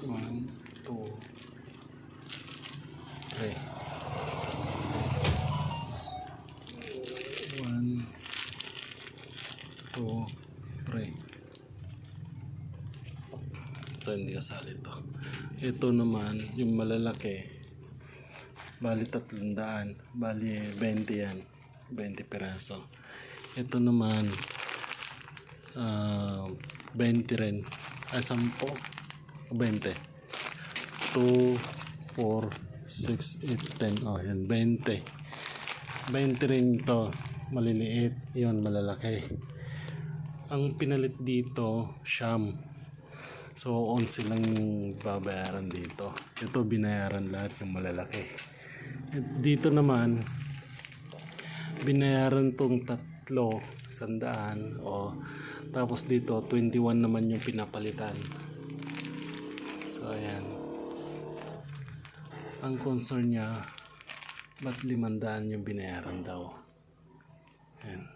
One, two, three. One, two, three. Ito hindi kasali to. Ito naman yung malalaki, bali 300, bali 20 yan, 20 peraso. Ito naman 20 rin, ay 10, 20. 2, 4, 6, 8, 10. Oh yan, 20. 20 rin to, maliliit, yun malalaki. Ang pinalit dito siyam. So, 11 lang babayaran dito. Ito, binayaran lahat yung malalaki. Dito naman, binayaran tong 3, 100. O, tapos dito, 21 naman yung pinapalitan. So, ayan. Ang concern niya, ba't 500 yung binayaran daw? Ayan.